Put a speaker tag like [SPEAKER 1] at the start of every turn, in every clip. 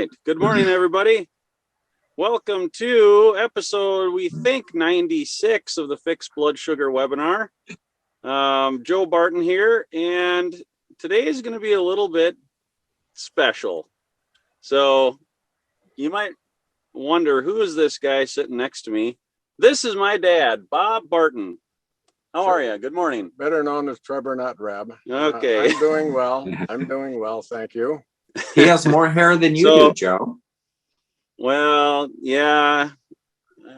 [SPEAKER 1] right. Good morning, everybody. Welcome to episode, we think, 96 of the Fixed Blood Sugar webinar. Joe Barton here, and today is going to be a little bit special. So you might wonder, who is this guy sitting next to me? This is my dad, Bob Barton. How are you? Good morning.
[SPEAKER 2] Better known as Trevor Nutrab.
[SPEAKER 1] Okay.
[SPEAKER 2] I'm doing well. I'm doing well. Thank you.
[SPEAKER 3] He has more hair than you do, Joe.
[SPEAKER 1] Well, yeah.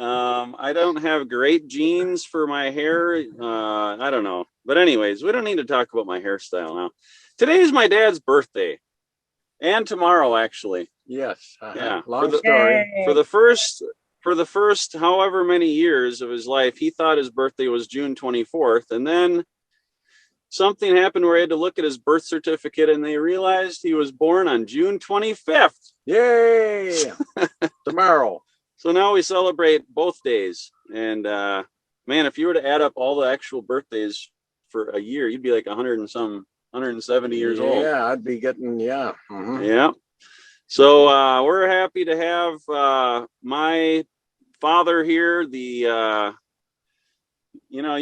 [SPEAKER 1] I don't have great genes for my hair. I don't know. But anyways, we don't need to talk about my hairstyle now. Today is my dad's birthday. And tomorrow, actually.
[SPEAKER 2] Yes.
[SPEAKER 1] Yeah.
[SPEAKER 2] Long story.
[SPEAKER 1] For the first however many years of his life, he thought his birthday was June 24th. And then something happened where he had to look at his birth certificate and they realized he was born on June 25th.
[SPEAKER 2] Yay! Tomorrow.
[SPEAKER 1] So now we celebrate both days. And man, if you were to add up all the actual birthdays for a year, you'd be like 170 years old.
[SPEAKER 2] Yeah, I'd be getting, yeah. Mm-hmm.
[SPEAKER 1] Yeah. So we're happy to have my father here. You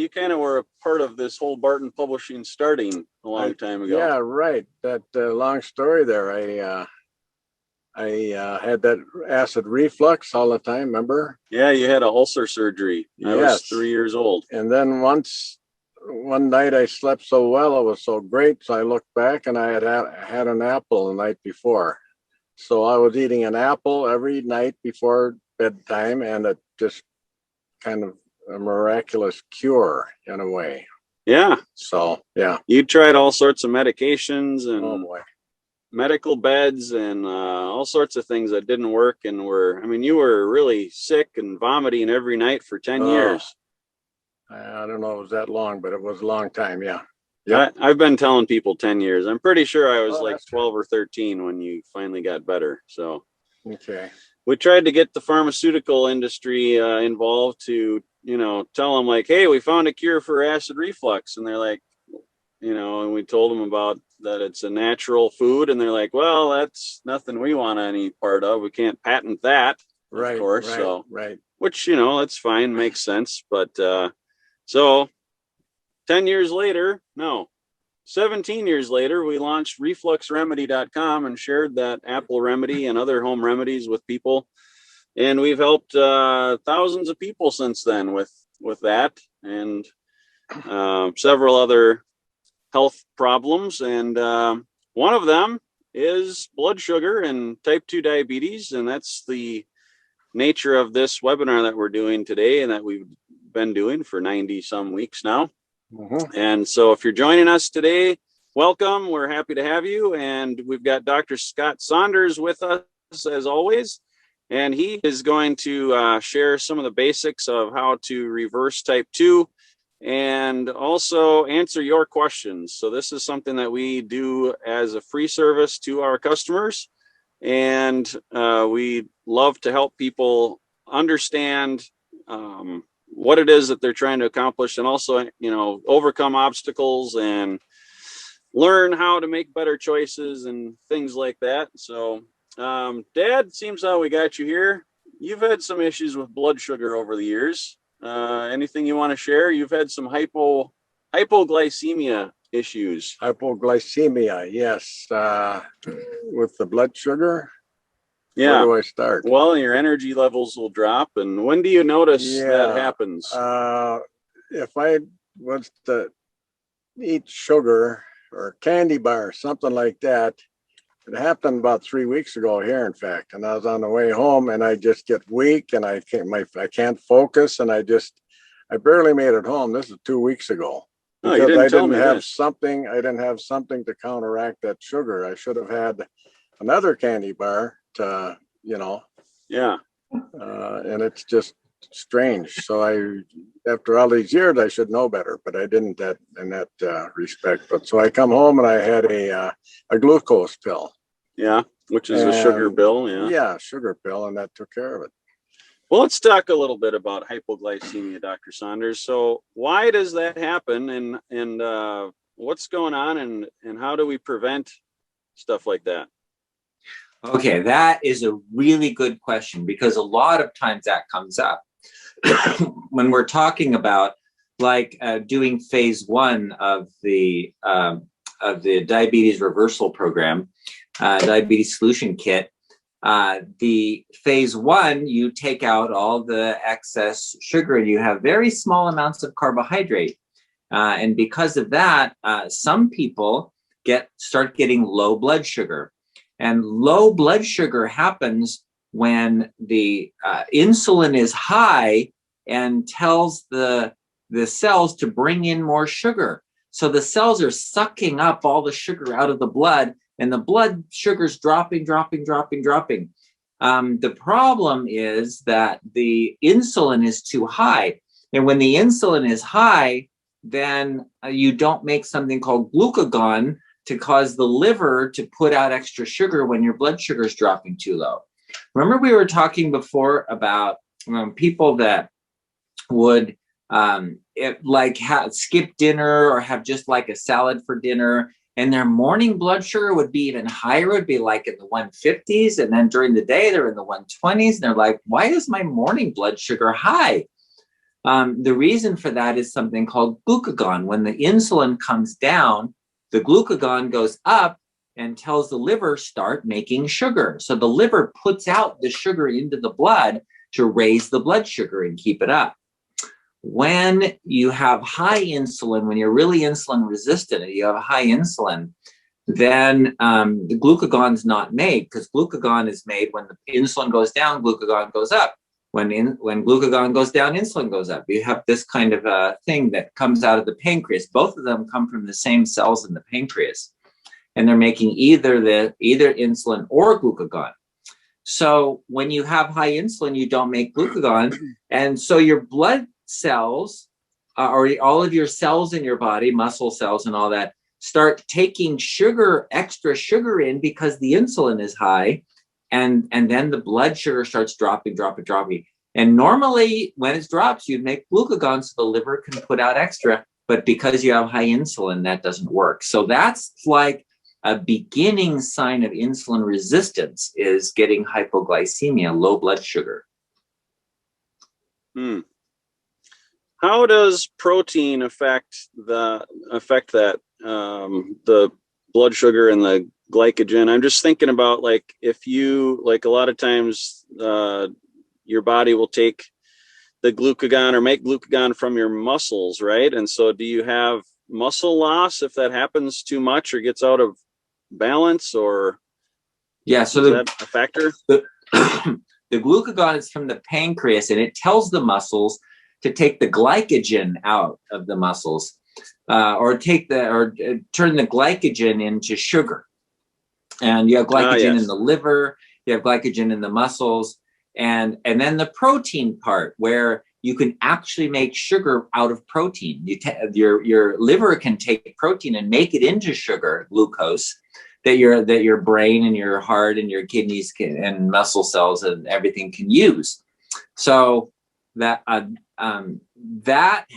[SPEAKER 1] kind of were a part of this whole Barton Publishing starting a long time ago.
[SPEAKER 2] Yeah, right. That long story there. I had that acid reflux all the time, remember?
[SPEAKER 1] Yeah, you had an ulcer surgery. I was 3 years old.
[SPEAKER 2] And then one night I slept so well, it was so great. So I looked back and I had an apple the night before. So I was eating an apple every night before bedtime, and it just kind of a miraculous cure in a way.
[SPEAKER 1] Yeah.
[SPEAKER 2] So, yeah.
[SPEAKER 1] You tried all sorts of medications and
[SPEAKER 2] Oh boy.
[SPEAKER 1] medical beds and all sorts of things that didn't work and you were really sick and vomiting every night for 10 years.
[SPEAKER 2] I don't know if it was that long, but it was a long time. Yeah.
[SPEAKER 1] Yeah. I've been telling people 10 years. I'm pretty sure I was like 12
[SPEAKER 2] good.
[SPEAKER 1] or 13 when you finally got better. So
[SPEAKER 2] Okay.
[SPEAKER 1] we tried to get the pharmaceutical industry involved to, tell them like, hey, we found a cure for acid reflux. And they're like, and we told them about that it's a natural food. And they're like, well, that's nothing we want any part of. We can't patent that,
[SPEAKER 2] Right.
[SPEAKER 1] of course.
[SPEAKER 2] Right.
[SPEAKER 1] Which, that's fine, makes sense. But so 10 years later, no, 17 years later, we launched refluxremedy.com and shared that apple remedy and other home remedies with people. And we've helped thousands of people since then with that and several other health problems. And one of them is blood sugar and type 2 diabetes. And that's the nature of this webinar that we're doing today and that we've been doing for 90 some weeks now.
[SPEAKER 2] Mm-hmm.
[SPEAKER 1] And so if you're joining us today, welcome. We're happy to have you. And we've got Dr. Scott Saunders with us as always. And he is going to share some of the basics of how to reverse type 2 and also answer your questions. So this is something that we do as a free service to our customers. And we love to help people understand what it is that they're trying to accomplish and also, overcome obstacles and learn how to make better choices and things like that. So, Dad, seems how we got you here. You've had some issues with blood sugar over the years. Anything you want to share? You've had some hypoglycemia issues.
[SPEAKER 2] Hypoglycemia, yes. With the blood sugar.
[SPEAKER 1] Yeah.
[SPEAKER 2] Where do I start?
[SPEAKER 1] Well, your energy levels will drop. And when do you notice that happens?
[SPEAKER 2] If I was to eat sugar or candy bar, something like that, it happened about 3 weeks ago here, in fact. And I was on the way home and I just get weak and I can't focus and I barely made it home. This is 2 weeks ago.
[SPEAKER 1] Oh, you didn't tell me this.
[SPEAKER 2] I didn't have something to counteract that sugar. I should have had another candy bar to,
[SPEAKER 1] Yeah.
[SPEAKER 2] And it's just strange. So after all these years, I should know better, but I didn't in that respect. But so I come home and I had a glucose pill.
[SPEAKER 1] Yeah, which is a sugar pill. Yeah.
[SPEAKER 2] Yeah, sugar pill, and that took care of it.
[SPEAKER 1] Well, let's talk a little bit about hypoglycemia, Dr. Saunders. So why does that happen and what's going on and how do we prevent stuff like that?
[SPEAKER 3] Okay, that is a really good question because a lot of times that comes up when we're talking about like doing phase one of the diabetes reversal program, diabetes solution kit. The phase one, you take out all the excess sugar and you have very small amounts of carbohydrate. And because of that, some people start getting low blood sugar. And low blood sugar happens when the insulin is high and tells the cells to bring in more sugar. So the cells are sucking up all the sugar out of the blood, and the blood sugar's dropping. The problem is that the insulin is too high. And when the insulin is high, then you don't make something called glucagon to cause the liver to put out extra sugar when your blood sugar is dropping too low. Remember we were talking before about people that would skip dinner or have just like a salad for dinner, and their morning blood sugar would be even higher. It would be like in the 150s, and then during the day they're in the 120s, and they're like, why is my morning blood sugar high? The reason for that is something called glucagon. When the insulin comes down, the glucagon goes up and tells the liver start making sugar. So the liver puts out the sugar into the blood to raise the blood sugar and keep it up. When you have high insulin, when you're really insulin resistant and you have high insulin, then the glucagon's not made, because glucagon is made when the insulin goes down, glucagon goes up. When glucagon goes down, insulin goes up. You have this kind of thing that comes out of the pancreas. Both of them come from the same cells in the pancreas, and they're making either insulin or glucagon. So when you have high insulin, you don't make glucagon, and so your blood cells, or all of your cells in your body, muscle cells and all that, start taking extra sugar in because the insulin is high. And then the blood sugar starts dropping. And normally when it drops, you'd make glucagon so the liver can put out extra, but because you have high insulin, that doesn't work. So that's like a beginning sign of insulin resistance, is getting hypoglycemia, low blood sugar.
[SPEAKER 1] How does protein affect that, the blood sugar and the glycogen? I'm just thinking about, like, if you, like, a lot of times your body will take the glucagon or make glucagon from your muscles, right? And so do you have muscle loss if that happens too much or gets out of balance, or is that a factor?
[SPEAKER 3] The glucagon is from the pancreas, and it tells the muscles to take the glycogen out of the muscles, or turn the glycogen into sugar. And you have glycogen in the liver, you have glycogen in the muscles, and then the protein part, where you can actually make sugar out of protein. Your liver can take protein and make it into sugar, glucose, that your brain and your heart and your kidneys and muscle cells and everything can use. So that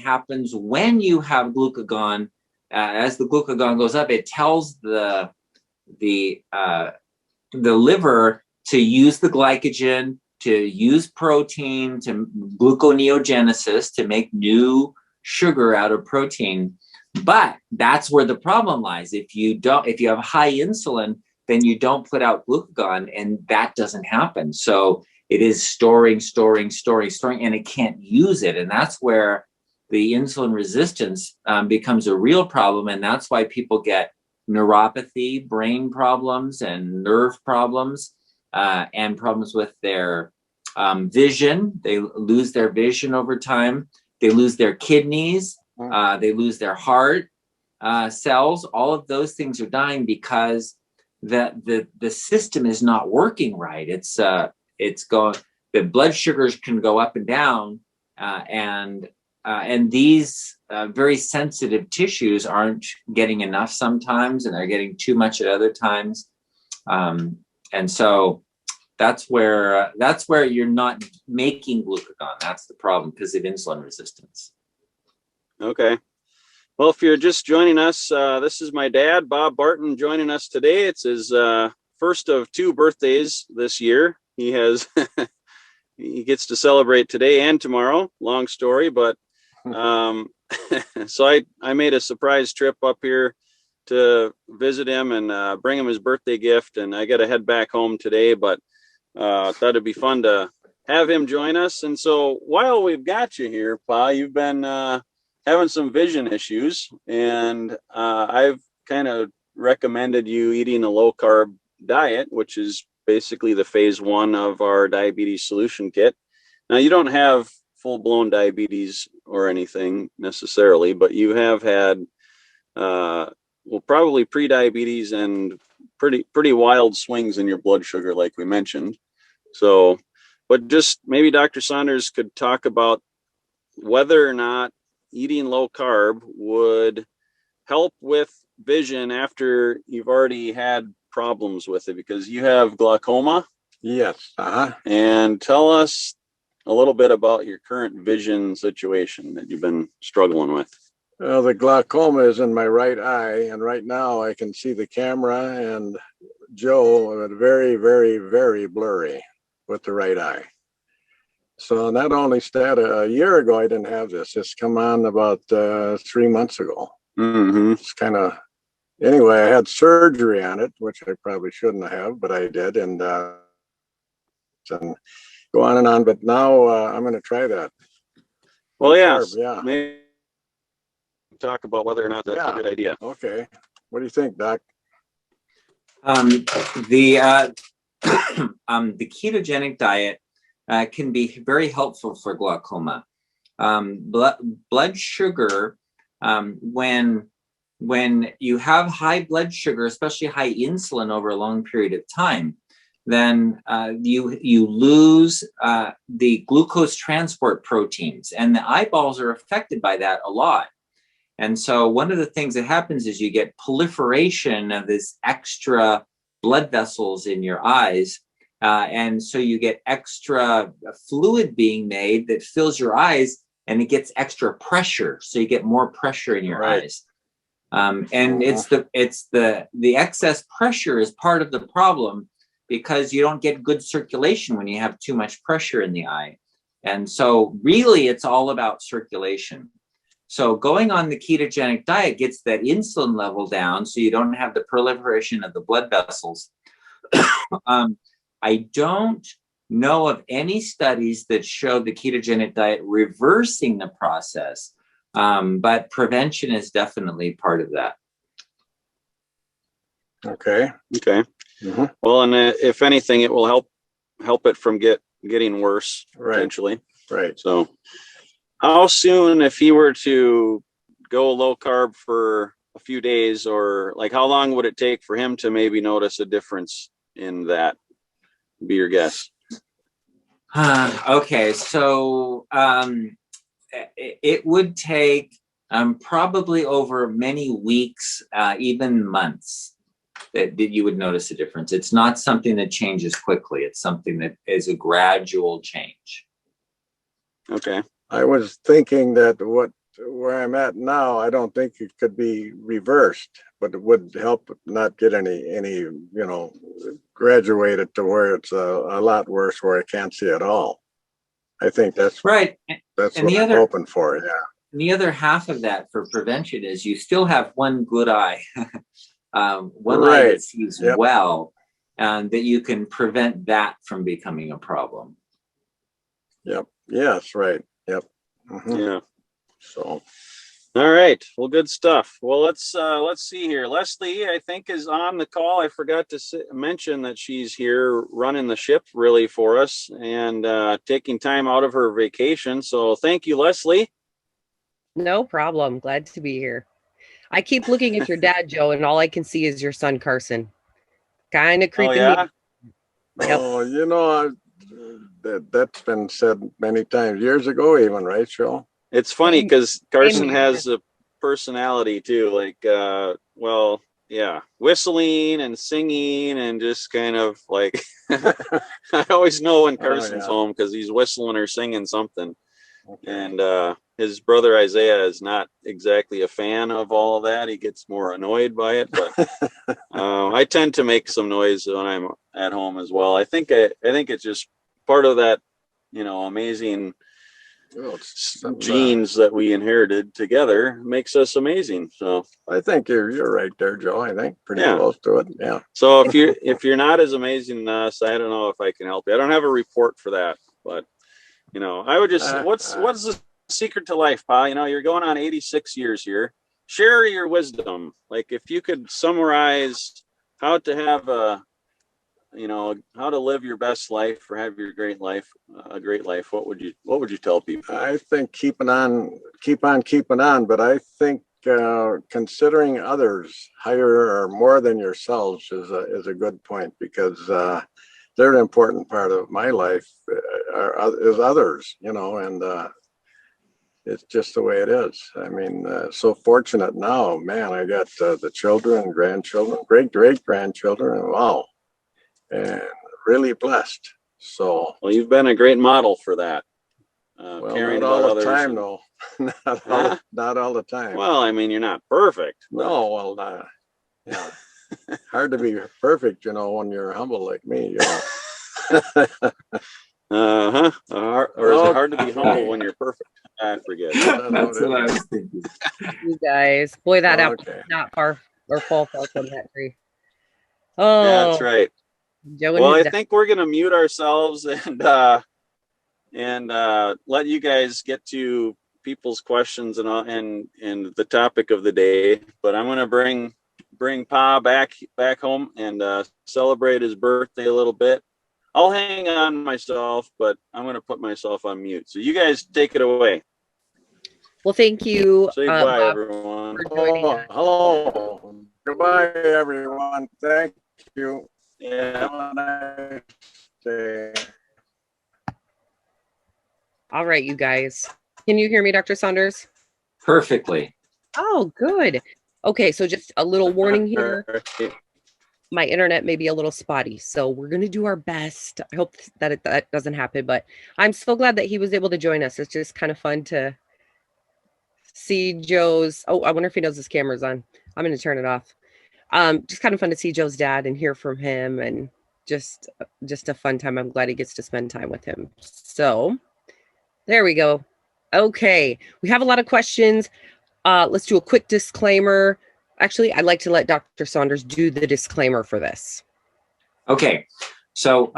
[SPEAKER 3] happens when you have glucagon. As the glucagon goes up, it tells the liver to use the glycogen, to use protein, to gluconeogenesis, to make new sugar out of protein. But that's where the problem lies. If you have high insulin, then you don't put out glucagon, and that doesn't happen. So it is storing, and it can't use it. And that's where the insulin resistance becomes a real problem. And that's why people get neuropathy, brain problems, and nerve problems, and problems with their vision. They lose their vision over time. They lose their kidneys. They lose their heart cells. All of those things are dying because the system is not working right. The blood sugars can go up and down, and these very sensitive tissues aren't getting enough sometimes, and they're getting too much at other times. And so that's where you're not making glucagon. That's the problem, because of insulin resistance.
[SPEAKER 1] Okay. Well, if you're just joining us, this is my dad, Bob Barton, joining us today. It's his first of two birthdays this year. He has he gets to celebrate today and tomorrow. Long story, but so I made a surprise trip up here to visit him and bring him his birthday gift. And I got to head back home today, but thought it'd be fun to have him join us. And so while we've got you here, Pa, you've been having some vision issues, and I've kind of recommended you eating a low carb diet, which is basically the phase one of our diabetes solution kit. Now, you don't have full blown diabetes or anything necessarily, but you have had, well, probably pre-diabetes and pretty wild swings in your blood sugar, like we mentioned. So, but just maybe Dr. Saunders could talk about whether or not eating low carb would help with vision after you've already had problems with it, because you have glaucoma.
[SPEAKER 2] Yes.
[SPEAKER 1] And tell us a little bit about your current vision situation that you've been struggling with.
[SPEAKER 2] Well, the glaucoma is in my right eye, and right now I can see the camera and Joe very, very, very blurry with the right eye. So not only that, a year ago I didn't have this. It's come on about 3 months ago.
[SPEAKER 1] Mm-hmm.
[SPEAKER 2] It's kind of, anyway, I had surgery on it, which I probably shouldn't have, but I did, and go on and on. But now I'm going to try that.
[SPEAKER 1] Well, yes.
[SPEAKER 2] Yeah.
[SPEAKER 1] Maybe talk about whether or not that's a good idea.
[SPEAKER 2] Okay. What do you think, Doc?
[SPEAKER 3] The ketogenic diet can be very helpful for glaucoma. Blood sugar, when you have high blood sugar, especially high insulin over a long period of time, then you lose the glucose transport proteins, and the eyeballs are affected by that a lot. And so one of the things that happens is you get proliferation of this extra blood vessels in your eyes. And so you get extra fluid being made that fills your eyes, and it gets extra pressure. So you get more pressure in your eyes. And it's the excess pressure is part of the problem, because you don't get good circulation when you have too much pressure in the eye. And so really it's all about circulation. So going on the ketogenic diet gets that insulin level down, so you don't have the proliferation of the blood vessels. I don't know of any studies that show the ketogenic diet reversing the process, but prevention is definitely part of that.
[SPEAKER 2] Okay. Mm-hmm.
[SPEAKER 1] Well, and if anything, it will help it from getting worse, potentially.
[SPEAKER 2] Right.
[SPEAKER 1] So how soon, if he were to go low carb for a few days, or like how long would it take for him to maybe notice a difference in that? Be your guess.
[SPEAKER 3] Okay, so it would take probably over many weeks, even months, that you would notice a difference. It's not something that changes quickly. It's something that is a gradual change.
[SPEAKER 2] Okay. I was thinking that where I'm at now, I don't think it could be reversed, but it would help not get any graduated to where it's a lot worse, where I can't see at all. I think that's
[SPEAKER 3] right.
[SPEAKER 2] That's and what I'm hoping for. Yeah.
[SPEAKER 3] And the other half of that for prevention is you still have one good eye, one eye that sees well, and that you can prevent that from becoming a problem.
[SPEAKER 2] Yep. Yes. Right. Yep. Mm-hmm.
[SPEAKER 1] Yeah.
[SPEAKER 2] So.
[SPEAKER 1] All right. Well, good stuff. Well, let's see here. Leslie, I think, is on the call. I forgot to mention that she's here running the ship really for us and taking time out of her vacation. So thank you, Leslie.
[SPEAKER 4] No problem. Glad to be here. I keep looking at your dad, Joe, and all I can see is your son, Carson. Kind of creeping me.
[SPEAKER 2] Yep. Oh, that's been said many times, years ago even, right, Joe?
[SPEAKER 1] It's funny because Carson has a personality too, like, whistling and singing and just kind of like, I always know when Carson's home because he's whistling or singing something.
[SPEAKER 2] Okay.
[SPEAKER 1] And his brother Isaiah is not exactly a fan of all of that. He gets more annoyed by it, but I tend to make some noise when I'm at home as well. I think it's just part of that, amazing
[SPEAKER 2] Well,
[SPEAKER 1] genes that we inherited together makes us amazing. So
[SPEAKER 2] I think you're right there, Joe. I think pretty
[SPEAKER 1] Yeah.
[SPEAKER 2] close to it. Yeah.
[SPEAKER 1] so if you're not as amazing as us, I don't know if I can help you. I don't have a report for that, but I would just what's the secret to life, Pa? You're going on 86 years here. Share your wisdom. Like if you could summarize how to have how to live your best life or have your great life, a great life, what would you tell people?
[SPEAKER 2] I think keep on keeping on, but I think considering others higher or more than yourselves is a good point, because they're an important part of my life, is others, and it's just the way it is. I mean, so fortunate now, man. I got the children, grandchildren, great grandchildren, and wow, and really blessed. So,
[SPEAKER 1] Well, you've been a great model for that.
[SPEAKER 2] well,
[SPEAKER 1] Caring
[SPEAKER 2] not all
[SPEAKER 1] about
[SPEAKER 2] the
[SPEAKER 1] others.
[SPEAKER 2] time, though. Not all the time.
[SPEAKER 1] Well, I mean, you're not perfect.
[SPEAKER 2] No, well, yeah, hard to be perfect, when you're humble like me.
[SPEAKER 1] Uh-huh. Or is it hard to be humble when you're perfect? I forget.
[SPEAKER 3] That's what I was thinking.
[SPEAKER 4] You guys, boy, that apple
[SPEAKER 2] Okay.
[SPEAKER 4] is not far or fall far from that tree. Oh,
[SPEAKER 1] That's right.
[SPEAKER 4] Joe and
[SPEAKER 1] Well,
[SPEAKER 4] his
[SPEAKER 1] I
[SPEAKER 4] dad.
[SPEAKER 1] think we're gonna mute ourselves and let you guys get to people's questions and the topic of the day. But I'm gonna bring Pa back home and celebrate his birthday a little bit. I'll hang on myself, but I'm gonna put myself on mute. So you guys take it away.
[SPEAKER 4] Well, thank you,
[SPEAKER 1] Say bye,
[SPEAKER 4] Bob,
[SPEAKER 1] everyone.
[SPEAKER 4] for joining us.
[SPEAKER 2] Hello. Goodbye, everyone. Thank you.
[SPEAKER 1] Yeah.
[SPEAKER 2] Have a nice day.
[SPEAKER 4] All right, you guys. Can you hear me, Dr. Saunders?
[SPEAKER 3] Perfectly.
[SPEAKER 4] Oh, good. Okay, so just a little warning here. My internet may be a little spotty, so we're going to do our best. I hope that that doesn't happen, but I'm so glad that he was able to join us. It's just kind of fun to see Joe's. Oh, I wonder if he knows his camera's on. I'm going to turn it off. Just kind of fun to see Joe's dad and hear from him, and just a fun time. I'm glad he gets to spend time with him. So there we go. Okay, we have a lot of questions. Let's do a quick disclaimer. Actually, I'd like to let Dr. Saunders do the disclaimer for this.
[SPEAKER 3] Okay, so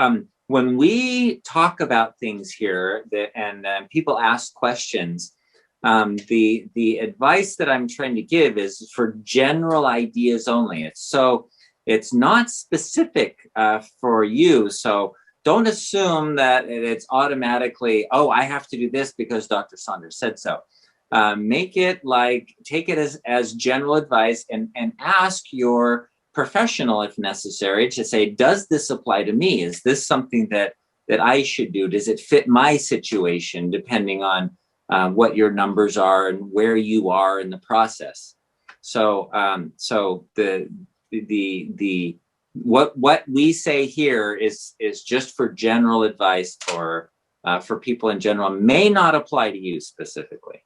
[SPEAKER 3] when we talk about things here and people ask questions, the advice that I'm trying to give is for general ideas only. It's not specific for you. So don't assume that it's automatically, oh, I have to do this because Dr. Saunders said so. Take it as general advice and ask your professional if necessary to say, does this apply to me? Is this something that I should do? Does it fit my situation, depending on what your numbers are and where you are in the process? So what we say here is just for general advice for people in general, may not apply to you specifically.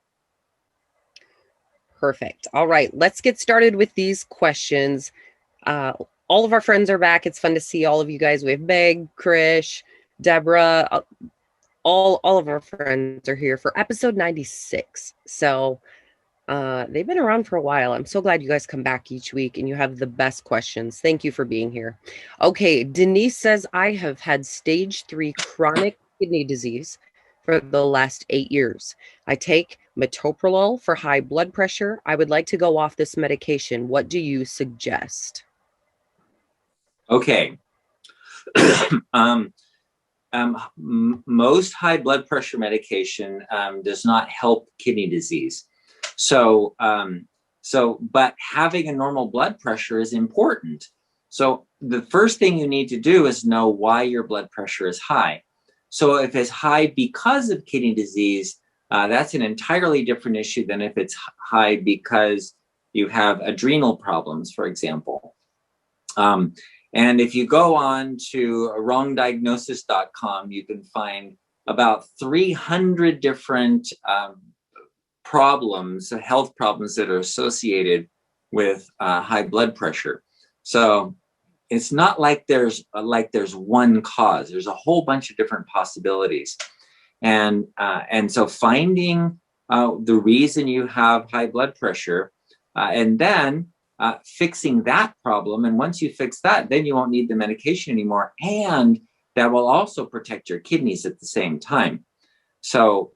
[SPEAKER 4] Perfect. All right, let's get started with these questions. All of our friends are back. It's fun to see all of you guys. We have Meg, Krish, Deborah, all of our friends are here for episode 96. So they've been around for a while. I'm so glad you guys come back each week and you have the best questions. Thank you for being here. Okay, Denise says, I have had stage 3 chronic kidney disease for the last 8 years. I take metoprolol for high blood pressure. I would like to go off this medication. What do you suggest?
[SPEAKER 3] Okay. Most high blood pressure medication does not help kidney disease. So, but having a normal blood pressure is important. So the first thing you need to do is know why your blood pressure is high. So if it's high because of kidney disease, that's an entirely different issue than if it's high because you have adrenal problems, for example. And if you go on to wrongdiagnosis.com, you can find about 300 different problems, health problems that are associated with high blood pressure. So it's not like there's one cause. There's a whole bunch of different possibilities, and so finding the reason you have high blood pressure, and then fixing that problem. And once you fix that, then you won't need the medication anymore, and that will also protect your kidneys at the same time. So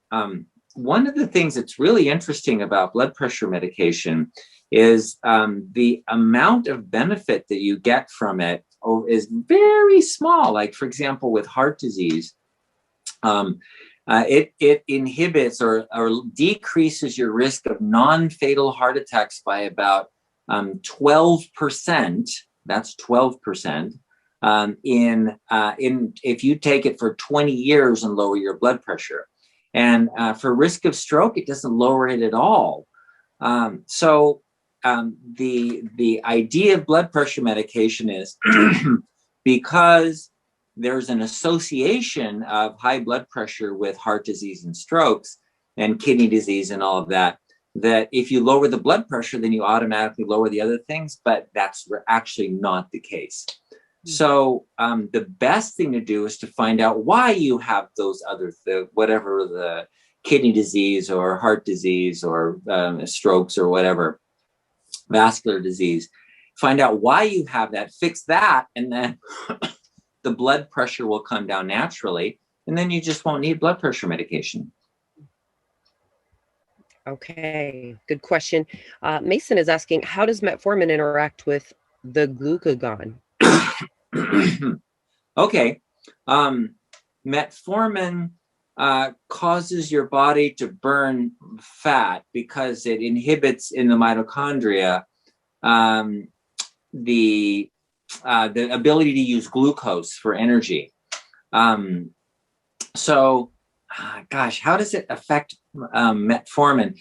[SPEAKER 3] one of the things that's really interesting about blood pressure medication is the amount of benefit that you get from it is very small. Like, for example, with heart disease, it inhibits or decreases your risk of non-fatal heart attacks by about 12%. That's 12%. In if you take it for 20 years and lower your blood pressure. And for risk of stroke, it doesn't lower it at all. So the idea of blood pressure medication is because there's an association of high blood pressure with heart disease and strokes and kidney disease and all of that, that if you lower the blood pressure, then you automatically lower the other things, but that's actually not the case. So the best thing to do is to find out why you have those other, whatever the kidney disease or heart disease or strokes or whatever, vascular disease. Find out why you have that, fix that, and then the blood pressure will come down naturally, and then you just won't need blood pressure medication.
[SPEAKER 4] Okay, good question. Mason is asking, how does metformin interact with the glucagon?
[SPEAKER 3] Okay. Metformin causes your body to burn fat because it inhibits in the mitochondria the ability to use glucose for energy. So, gosh, how does it affect metformin?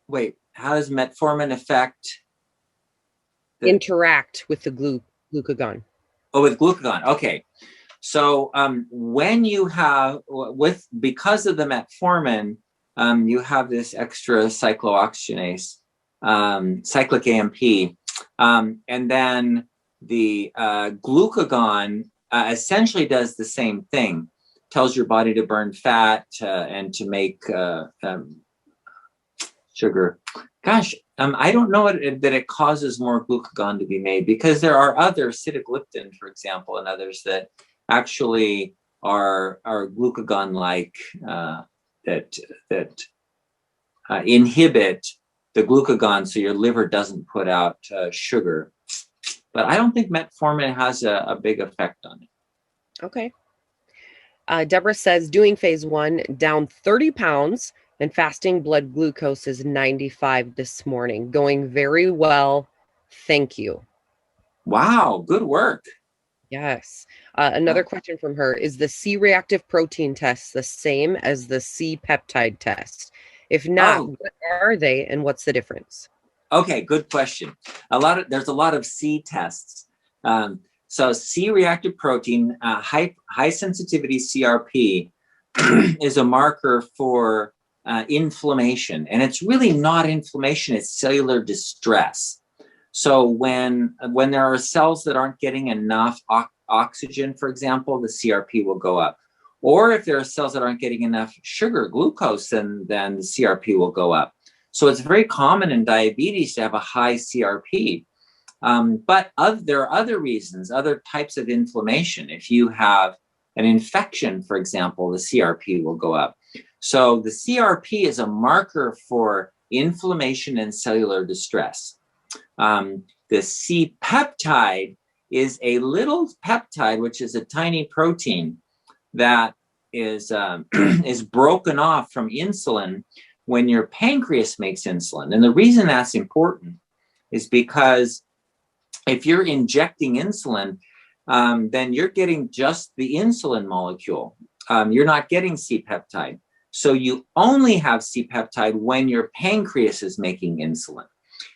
[SPEAKER 3] Wait, how does metformin affect?
[SPEAKER 4] Interact with the glucagon.
[SPEAKER 3] Oh, with glucagon. Okay. So when you have, because of the metformin, you have this extra cyclooxygenase, cyclic AMP, and then the glucagon essentially does the same thing, tells your body to burn fat and to make sugar. Gosh, I don't know that it causes more glucagon to be made, because there are other sitagliptin, for example, and others that actually are glucagon-like that inhibit the glucagon, so your liver doesn't put out sugar. But I don't think metformin has a big effect on it.
[SPEAKER 4] Okay. Deborah says, doing phase 1, down 30 pounds, and fasting blood glucose is 95 this morning. Going very well. Thank you.
[SPEAKER 3] Wow, good work.
[SPEAKER 4] Yes. Another question from her, is the C-reactive protein test the same as the C-peptide test? If not, what are they and what's the difference?
[SPEAKER 3] Okay, good question. There's a lot of C tests. So C-reactive protein, high sensitivity CRP is a marker for inflammation, and it's really not inflammation, it's cellular distress. So when there are cells that aren't getting enough oxygen, for example, the CRP will go up. Or if there are cells that aren't getting enough sugar, glucose, then the CRP will go up. So it's very common in diabetes to have a high CRP. But there are other reasons, other types of inflammation. If you have an infection, for example, the CRP will go up. So the CRP is a marker for inflammation and cellular distress. The C-peptide is a little peptide, which is a tiny protein that is broken off from insulin when your pancreas makes insulin. And the reason that's important is because if you're injecting insulin, then you're getting just the insulin molecule. You're not getting C-peptide. So you only have C-peptide when your pancreas is making insulin.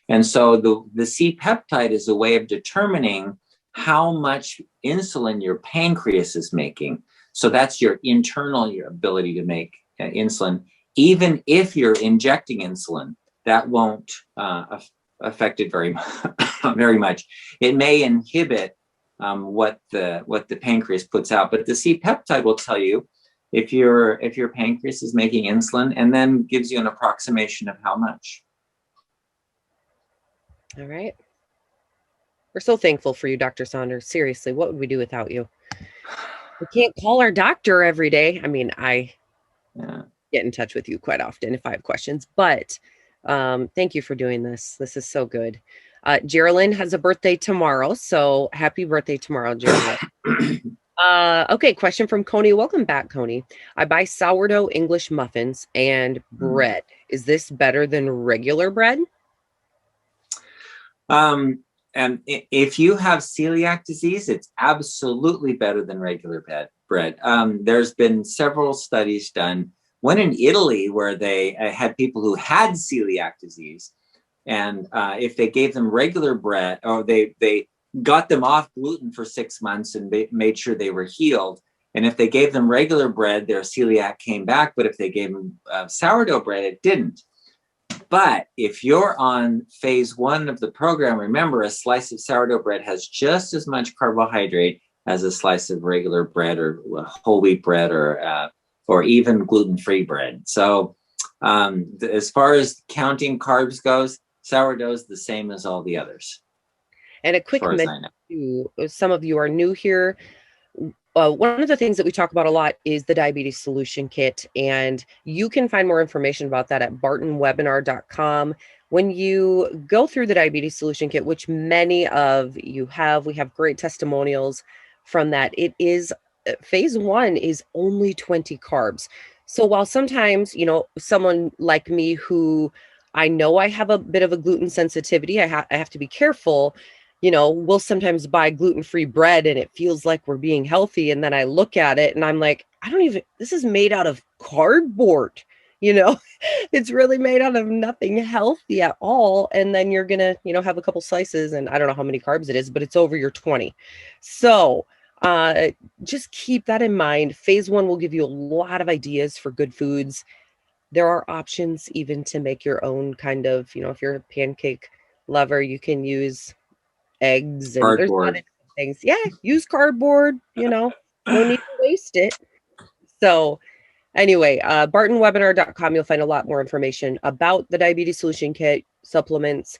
[SPEAKER 3] And so the C-peptide is a way of determining how much insulin your pancreas is making. So that's your ability to make insulin. Even if you're injecting insulin, that won't affect it very, very much. It may inhibit what the pancreas puts out, but the C-peptide will tell you if your pancreas is making insulin, and then gives you an approximation of how much.
[SPEAKER 4] All right. We're so thankful for you, Dr. Saunders. Seriously, what would we do without you? We can't call our doctor every day. I mean, I get in touch with you quite often if I have questions, but thank you for doing this. This is so good. Geraldine has a birthday tomorrow, so happy birthday tomorrow, Geraldine. Okay, question from Coney. Welcome back, Coney. I buy sourdough English muffins and bread. Is this better than regular bread?
[SPEAKER 3] And if you have celiac disease, it's absolutely better than regular bread. There's been several studies done. One in Italy where they had people who had celiac disease, and if they gave them regular bread, or they got them off gluten for 6 months and made sure they were healed. And if they gave them regular bread, their celiac came back. But if they gave them sourdough bread, it didn't. But if you're on phase 1 of the program, remember, a slice of sourdough bread has just as much carbohydrate as a slice of regular bread or whole wheat bread or even gluten-free bread. So as far as counting carbs goes, sourdough is the same as all the others.
[SPEAKER 4] And a quick mention to some of you are new here. One of the things that we talk about a lot is the Diabetes Solution Kit, and you can find more information about that at bartonwebinar.com. When you go through the Diabetes Solution Kit, which many of you have, we have great testimonials from that. It is phase 1 is only 20 carbs. So while sometimes, you know, someone like me who I know I have a bit of a gluten sensitivity, I have to be careful. You know, we'll sometimes buy gluten-free bread and it feels like we're being healthy. And then I look at it and I'm like, this is made out of cardboard, you know, it's really made out of nothing healthy at all. And then you're going to, you know, have a couple slices and I don't know how many carbs it is, but it's over your 20. So just keep that in mind. Phase 1 will give you a lot of ideas for good foods. There are options even to make your own kind of, you know, if you're a pancake lover, you can use eggs and there's a lot of things. Yeah, use cardboard, you know, no need to waste it. So anyway, bartonwebinar.com, you'll find a lot more information about the Diabetes Solution Kit, supplements.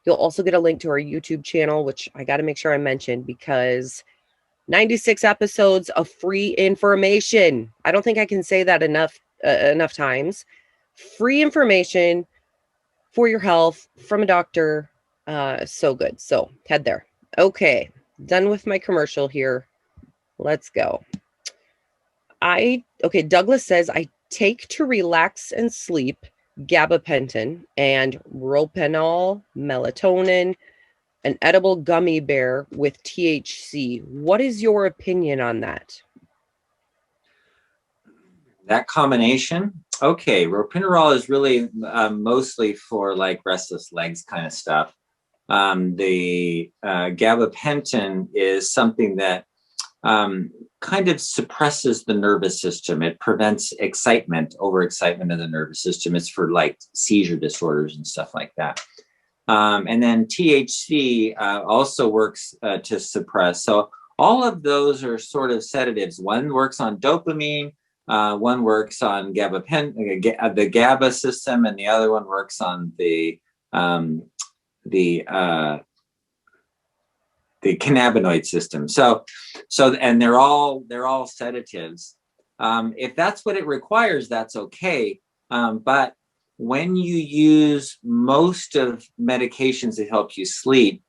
[SPEAKER 4] You'll also get a link to our YouTube channel, which I got to make sure I mention because 96 episodes of free information. I don't think I can say that enough times. Free information for your health from a doctor. So good. So head there. Okay. Done with my commercial here. Let's go. Douglas says, I take to relax and sleep gabapentin and ropeanol, melatonin, an edible gummy bear with THC. What is your opinion on that?
[SPEAKER 3] That combination? Okay, ropinirole is really mostly for like restless legs kind of stuff. The gabapentin is something that kind of suppresses the nervous system. It prevents overexcitement of the nervous system. It's for like seizure disorders and stuff like that. And then THC also works to suppress. So all of those are sort of sedatives. One works on dopamine, one works on the GABA system, and the other one works on the cannabinoid system. So, and they're all sedatives. If that's what it requires, that's okay. But when you use most of medications that help you sleep,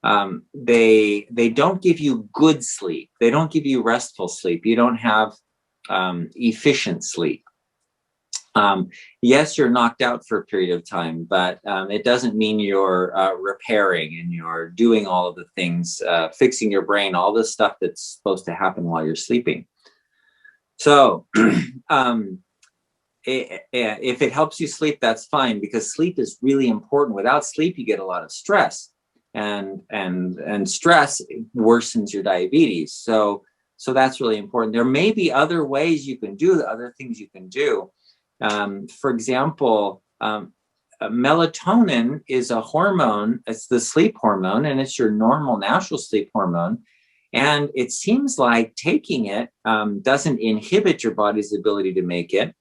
[SPEAKER 3] they don't give you good sleep. They don't give you restful sleep. You don't have efficient sleep. Yes, you're knocked out for a period of time, but it doesn't mean you're repairing and you're doing all of the things, fixing your brain, all the stuff that's supposed to happen while you're sleeping. So if it helps you sleep, that's fine, because sleep is really important. Without sleep, you get a lot of stress. and stress worsens your diabetes. So that's really important. There may be other ways you can do other things you can do. For example, melatonin is a hormone. It's the sleep hormone, and it's your normal natural sleep hormone. And it seems like taking it doesn't inhibit your body's ability to make it.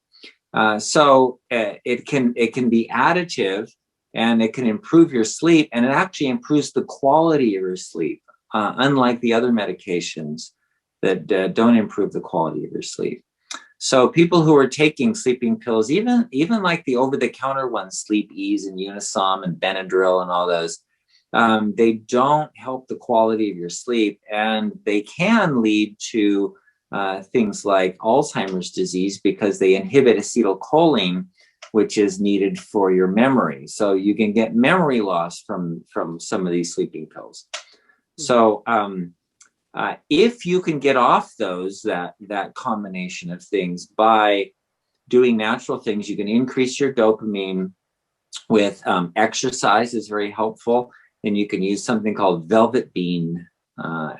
[SPEAKER 3] So it can be additive, and it can improve your sleep, and it actually improves the quality of your sleep, unlike the other medications that don't improve the quality of your sleep. So people who are taking sleeping pills, even like the over-the-counter ones, Sleep Ease and Unisom and Benadryl and all those, they don't help the quality of your sleep, and they can lead to things like Alzheimer's disease because they inhibit acetylcholine, which is needed for your memory. So you can get memory loss from some of these sleeping pills. So if you can get off that combination of things by doing natural things, you can increase your dopamine with exercise is very helpful. And you can use something called velvet bean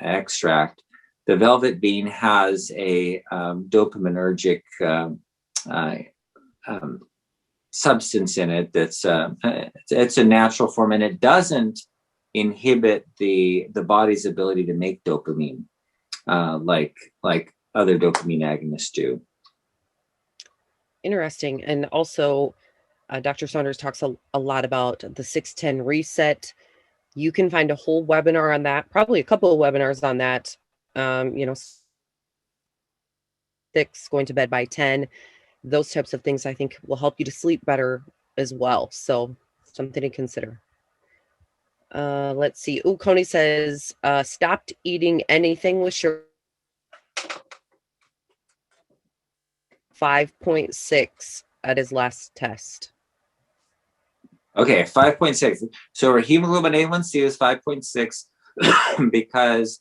[SPEAKER 3] extract. The velvet bean has a dopaminergic substance in it that's it's a natural form, and it doesn't inhibit the body's ability to make dopamine like other dopamine agonists do.
[SPEAKER 4] Interesting. And also, Dr. Saunders talks a lot about the 610 reset. You can find a whole webinar on that, probably a couple of webinars on that. 6, going to bed by 10, those types of things I think will help you to sleep better as well. So something to consider. Let's see. Coney says, stopped eating anything with sugar. 5.6 at his last test.
[SPEAKER 3] Okay, 5.6. So our hemoglobin A1C is 5.6 because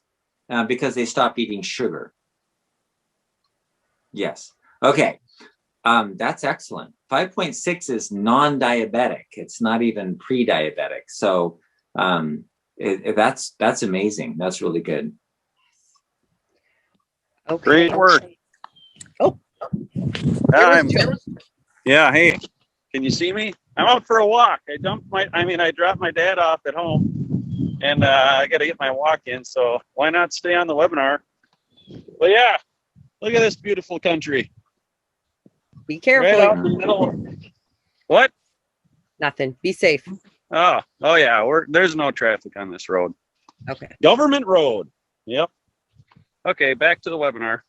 [SPEAKER 3] they stopped eating sugar. Yes. Okay. That's excellent. 5.6 is non-diabetic. It's not even pre-diabetic. So that's amazing. That's really good.
[SPEAKER 1] Okay. Great work.
[SPEAKER 4] Oh.
[SPEAKER 1] Yeah. Hey, can you see me? I'm out for a walk. I dropped my dad off at home, and I got to get my walk in. So why not stay on the webinar? But yeah, look at this beautiful country.
[SPEAKER 4] Be careful.
[SPEAKER 1] Right out in the middle. What?
[SPEAKER 4] Nothing. Be safe.
[SPEAKER 1] Oh yeah. There's no traffic on this road.
[SPEAKER 4] Okay.
[SPEAKER 1] Government road. Yep. Okay, back to the webinar.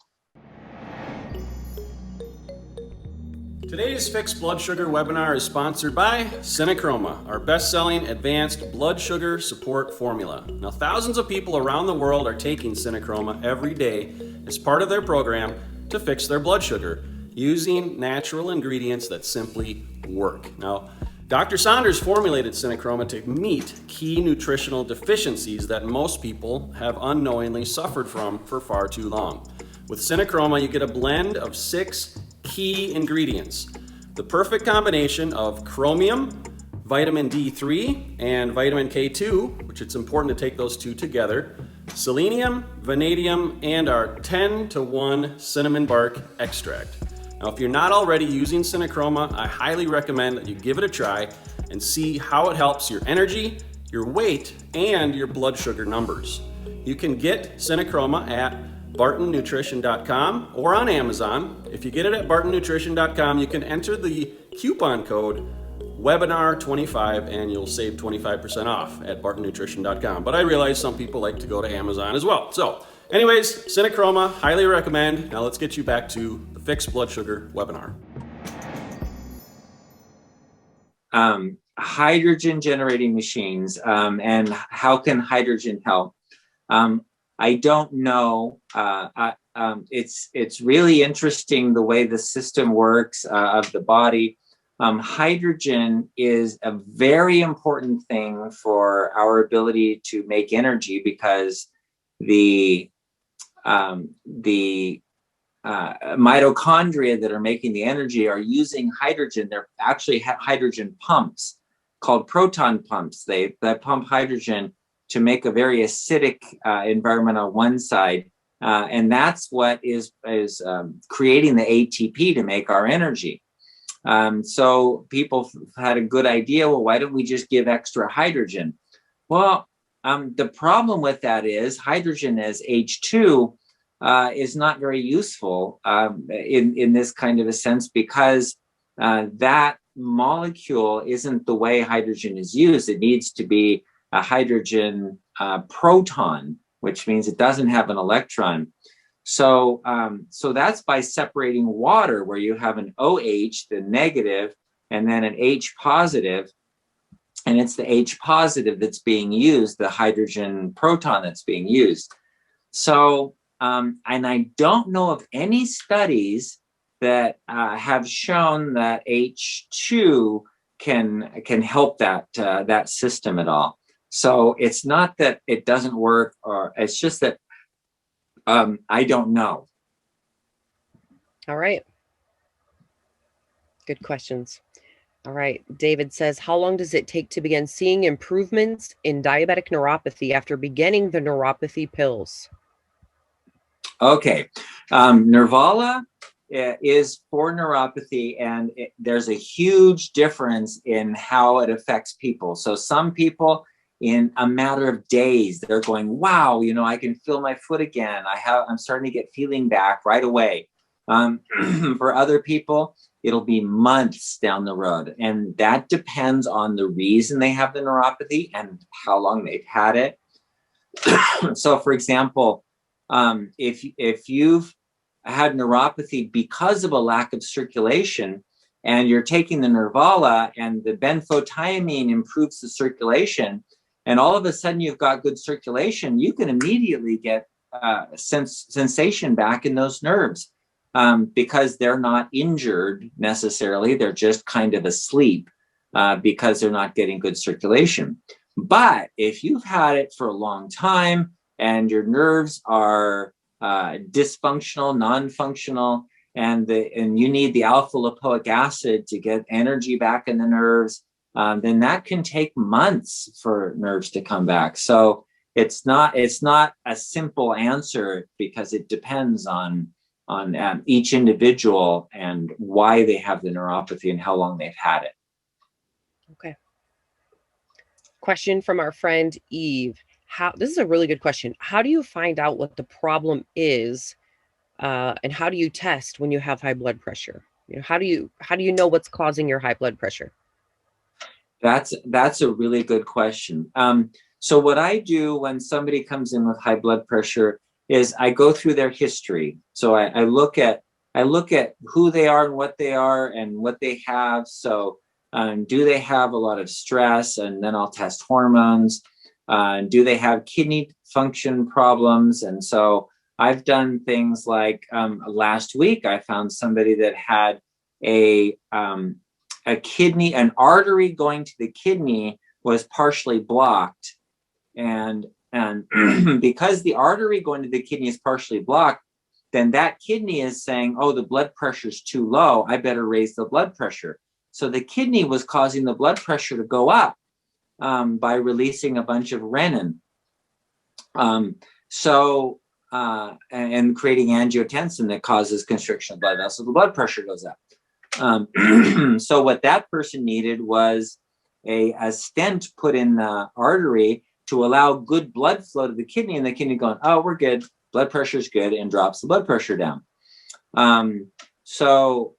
[SPEAKER 1] Today's Fixed Blood Sugar webinar is sponsored by Synachroma, our best-selling advanced blood sugar support formula. Now, thousands of people around the world are taking Synachroma every day as part of their program to fix their blood sugar using natural ingredients that simply work. Now, Dr. Saunders formulated Synachroma to meet key nutritional deficiencies that most people have unknowingly suffered from for far too long. With Synachroma, you get a blend of 6 key ingredients. The perfect combination of chromium, vitamin D3, and vitamin K2, which it's important to take those two together, selenium, vanadium, and our 10-to-1 cinnamon bark extract. Now, if you're not already using Synachroma, I highly recommend that you give it a try and see how it helps your energy, your weight, and your blood sugar numbers. You can get Synachroma at bartonnutrition.com or on Amazon. If you get it at bartonnutrition.com, you can enter the coupon code webinar25 and you'll save 25% off at bartonnutrition.com. But I realize some people like to go to Amazon as well. So anyways, Synachroma, highly recommend. Now let's get you back to the Fixed Blood Sugar webinar.
[SPEAKER 3] Hydrogen generating machines, and how can hydrogen help? I don't know. It's really interesting the way the system works of the body. Hydrogen is a very important thing for our ability to make energy because the mitochondria that are making the energy are using hydrogen. They're actually hydrogen pumps called proton pumps. They pump hydrogen to make a very acidic environment on one side. And that's what is creating the ATP to make our energy. So people had a good idea. Well, why don't we just give extra hydrogen? Well, the problem with that is hydrogen as H2 is not very useful in this kind of a sense, because that molecule isn't the way hydrogen is used. It needs to be a hydrogen proton, which means it doesn't have an electron. So that's by separating water, where you have an OH, the negative, and then an H positive. And it's the H positive that's being used, the hydrogen proton that's being used. So, and I don't know of any studies that have shown that H2 can help that system at all. So it's not that it doesn't work, or it's just that I don't know.
[SPEAKER 4] All right. Good questions. All right. David says, how long does it take to begin seeing improvements in diabetic neuropathy after beginning the neuropathy pills?
[SPEAKER 3] Okay. Nervala is for neuropathy, and there's a huge difference in how it affects people. So some people, in a matter of days, they're going, wow, I can feel my foot again. I'm starting to get feeling back right away. For other people, it'll be months down the road. And that depends on the reason they have the neuropathy and how long they've had it. So for example, if you've had neuropathy because of a lack of circulation, and you're taking the Nervala and the benfotiamine improves the circulation, and all of a sudden you've got good circulation, you can immediately get sensation back in those nerves, because they're not injured necessarily. They're just kind of asleep because they're not getting good circulation. But if you've had it for a long time and your nerves are dysfunctional, non-functional, and you need the alpha lipoic acid to get energy back in the nerves, then that can take months for nerves to come back. So it's not a simple answer, because it depends on each individual and why they have the neuropathy and how long they've had it.
[SPEAKER 4] Okay. Question from our friend Eve. This is a really good question. How do you find out what the problem is, and how do you test when you have high blood pressure? How do you know what's causing your high blood pressure?
[SPEAKER 3] That's a really good question. So what I do when somebody comes in with high blood pressure is I go through their history. So I look at who they are and what they are and what they have. So do they have a lot of stress? And then I'll test hormones. Do they have kidney function problems? And so I've done things like last week I found somebody that had an artery going to the kidney was partially blocked, and because the artery going to the kidney is partially blocked, then that kidney is saying, oh, the blood pressure is too low, I better raise the blood pressure. So the kidney was causing the blood pressure to go up by releasing a bunch of renin, and creating angiotensin that causes constriction of blood vessels. The blood pressure goes up. So what that person needed was a stent put in the artery to allow good blood flow to the kidney, and the kidney going, oh, we're good, blood pressure is good, and drops the blood pressure down. So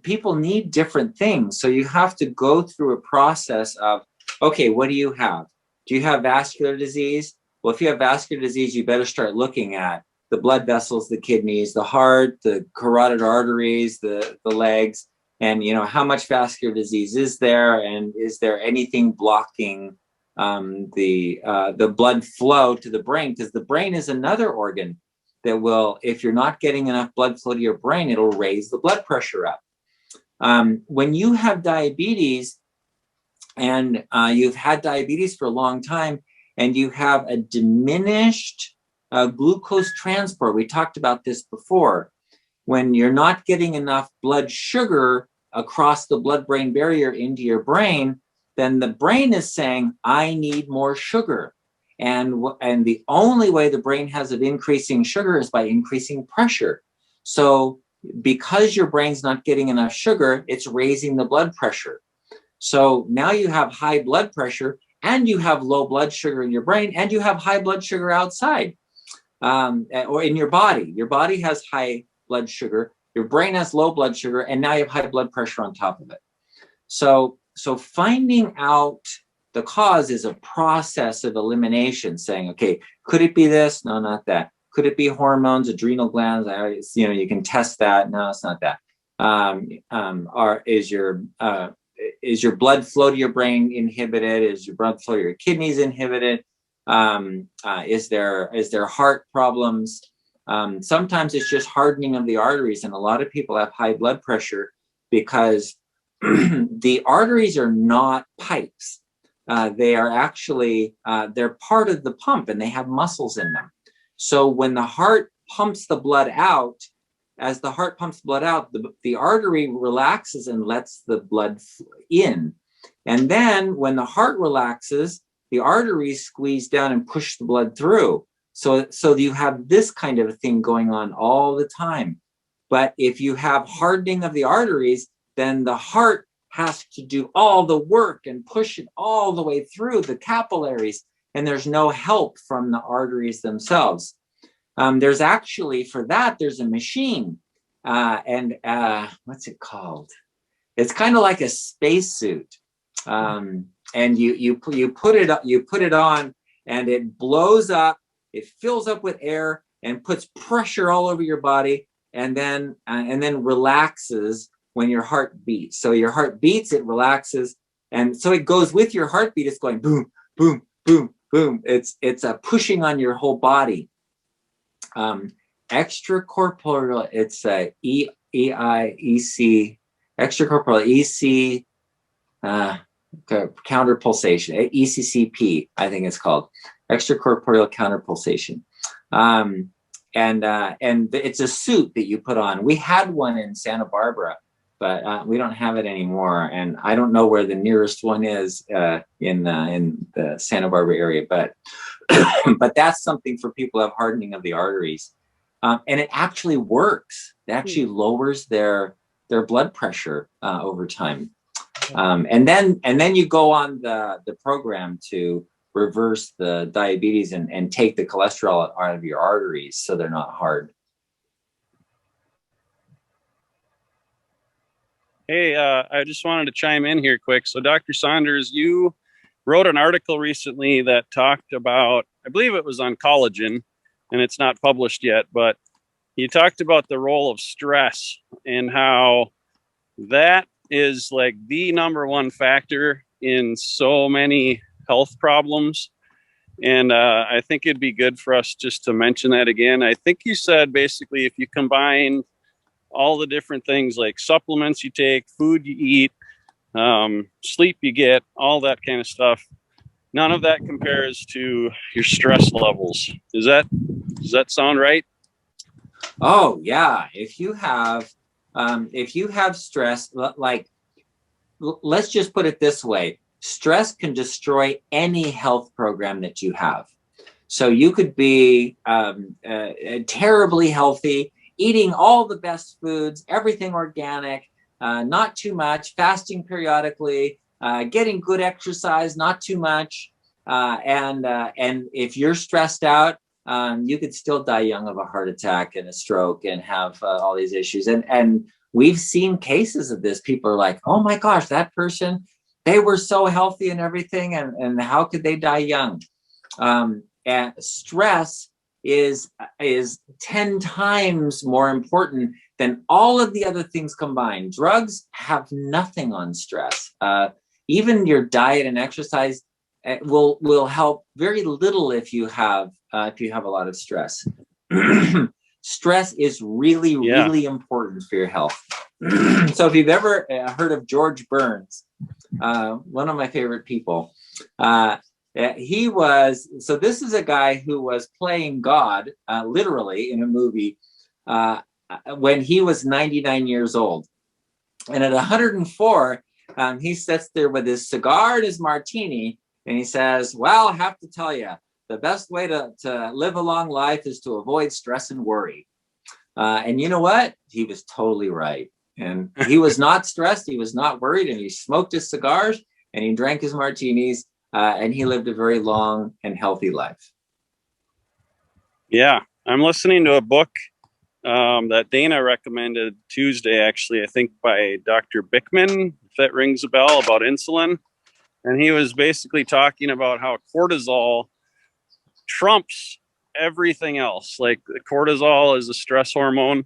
[SPEAKER 3] people need different things. So you have to go through a process of, okay, what do you have? Do you have vascular disease? Well, if you have vascular disease, you better start looking at the blood vessels, the kidneys, the heart, the carotid arteries, the legs, and how much vascular disease is there, and is there anything blocking the blood flow to the brain? Because the brain is another organ that will, if you're not getting enough blood flow to your brain, it'll raise the blood pressure up. When you have diabetes, and you've had diabetes for a long time, and you have a diminished glucose transport, we talked about this before, when you're not getting enough blood sugar across the blood-brain barrier into your brain, then the brain is saying, I need more sugar. And the only way the brain has of increasing sugar is by increasing pressure. So because your brain's not getting enough sugar, it's raising the blood pressure. So now you have high blood pressure, and you have low blood sugar in your brain, and you have high blood sugar outside, or in your body. Your body has high blood sugar, your brain has low blood sugar, and now you have high blood pressure on top of it. So finding out the cause is a process of elimination, saying, okay, could it be this? No, not that. Could it be hormones, adrenal glands? You can test that. No, it's not that. Is your blood flow to your brain inhibited? Is your blood flow to your kidneys inhibited? Is there heart problems? Sometimes it's just hardening of the arteries, and a lot of people have high blood pressure because the arteries are not pipes. They are actually, they're part of the pump, and they have muscles in them. So when the heart pumps the blood out, as the heart pumps blood out, the artery relaxes and lets the blood in. And then when the heart relaxes, the arteries squeeze down and push the blood through. So you have this kind of a thing going on all the time. But if you have hardening of the arteries, then the heart has to do all the work and push it all the way through the capillaries, and there's no help from the arteries themselves. There's actually, for that, there's a machine, and what's it called? It's kind of like a spacesuit, and you put it on, and it blows up. It fills up with air and puts pressure all over your body, and then relaxes when your heart beats. So your heart beats, it relaxes, and so it goes with your heartbeat. It's going boom, boom, boom, boom. It's a pushing on your whole body. Extracorporeal, it's EIEC, extracorporeal EC counter pulsation, ECCP, I think it's called, extracorporeal counter pulsation. And it's a suit that you put on. We had one in Santa Barbara, but we don't have it anymore. And I don't know where the nearest one is in the Santa Barbara area, but but that's something for people who have hardening of the arteries. And it actually works. It actually lowers their blood pressure over time. And then you go on the program to reverse the diabetes and take the cholesterol out of your arteries so they're not hard.
[SPEAKER 1] Hey, I just wanted to chime in here quick. So Dr. Saunders, you wrote an article recently that talked about, I believe it was on collagen, and it's not published yet, but you talked about the role of stress and how that is like the number one factor in so many health problems. And I think it'd be good for us just to mention that again. I think you said basically if you combine all the different things like supplements you take, food you eat, sleep you get, all that kind of stuff, none of that compares to your stress levels. Does that sound right?
[SPEAKER 3] Oh yeah. If you have stress, like, let's just put it this way. Stress can destroy any health program that you have. So you could be terribly healthy, eating all the best foods, everything organic, not too much, fasting periodically, getting good exercise, not too much. And if you're stressed out, you could still die young of a heart attack and a stroke and have all these issues. And we've seen cases of this. People are like, oh my gosh, that person, they were so healthy and everything. And how could they die young? And stress is 10 times more important than all of the other things combined. Drugs have nothing on stress. Even your diet and exercise will help very little if you have a lot of stress. Stress is really, really important for your health. So if you've ever heard of George Burns, one of my favorite people, this is a guy who was playing God, literally in a movie, when he was 99 years old. And at 104, he sits there with his cigar and his martini, and he says, well, I have to tell you, the best way to live a long life is to avoid stress and worry. And you know what? He was totally right. And he was not stressed. He was not worried. And he smoked his cigars and he drank his martinis. And he lived a very long and healthy life.
[SPEAKER 1] Yeah, I'm listening to a book that Dana recommended Tuesday, actually, I think by Dr. Bickman, if that rings a bell, about insulin. And he was basically talking about how cortisol trumps everything else. Like cortisol is a stress hormone.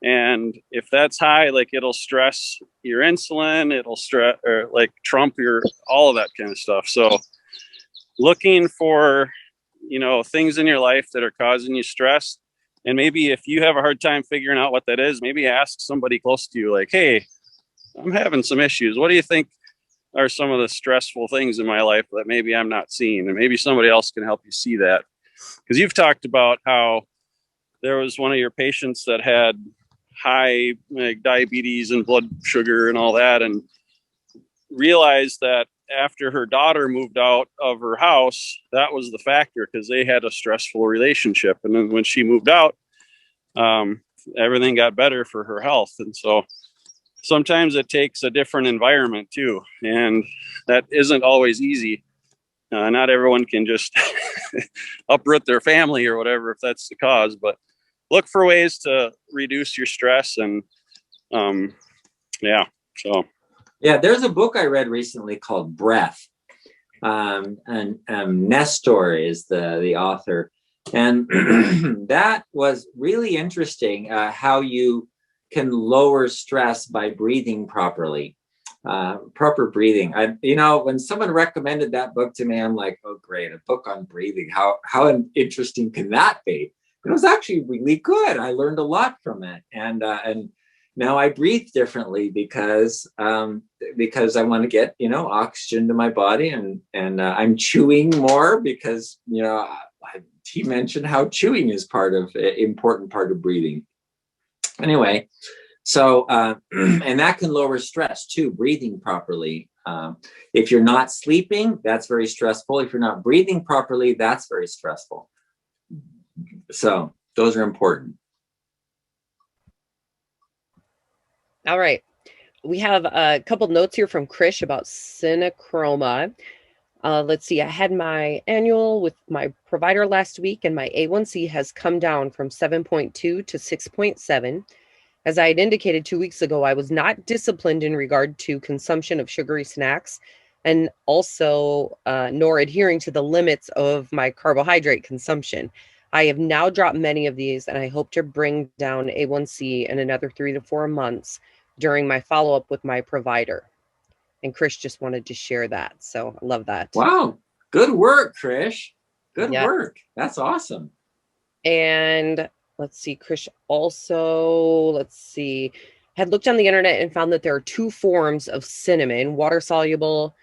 [SPEAKER 1] And if that's high, like it'll stress your insulin, it'll stress or like trump your, all of that kind of stuff. So looking for, things in your life that are causing you stress. And maybe if you have a hard time figuring out what that is, maybe ask somebody close to you, like, hey, I'm having some issues. What do you think are some of the stressful things in my life that maybe I'm not seeing? And maybe somebody else can help you see that. Because you've talked about how there was one of your patients that had high diabetes and blood sugar and all that, and realized that after her daughter moved out of her house, that was the factor, because they had a stressful relationship. And then when she moved out, everything got better for her health. And so sometimes it takes a different environment too. And that isn't always easy. Not everyone can just uproot their family or whatever, if that's the cause, but look for ways to reduce your stress. And
[SPEAKER 3] Yeah, there's a book I read recently called Breath. And Nestor is the author. And that was really interesting, how you can lower stress by breathing properly. Proper breathing. When someone recommended that book to me, I'm like, oh, great, a book on breathing. How interesting can that be? It was actually really good. I learned a lot from it. And now I breathe differently because I want to get, oxygen to my body, and I'm chewing more because, he mentioned how chewing is important part of breathing. Anyway, so, and that can lower stress too, breathing properly. If you're not sleeping, that's very stressful. If you're not breathing properly, that's very stressful. So those are important.
[SPEAKER 4] All right. We have a couple notes here from Krish about Synachroma. Let's see. I had my annual with my provider last week, and my A1C has come down from 7.2 to 6.7. As I had indicated 2 weeks ago, I was not disciplined in regard to consumption of sugary snacks, and also nor adhering to the limits of my carbohydrate consumption. I have now dropped many of these, and I hope to bring down A1C in another 3 to 4 months during my follow-up with my provider. And Krish just wanted to share that. So I love that.
[SPEAKER 3] Wow. Good work, Krish. Good work. That's awesome.
[SPEAKER 4] And let's see, Krish also, had looked on the internet and found that there are 2 forms of cinnamon, water soluble,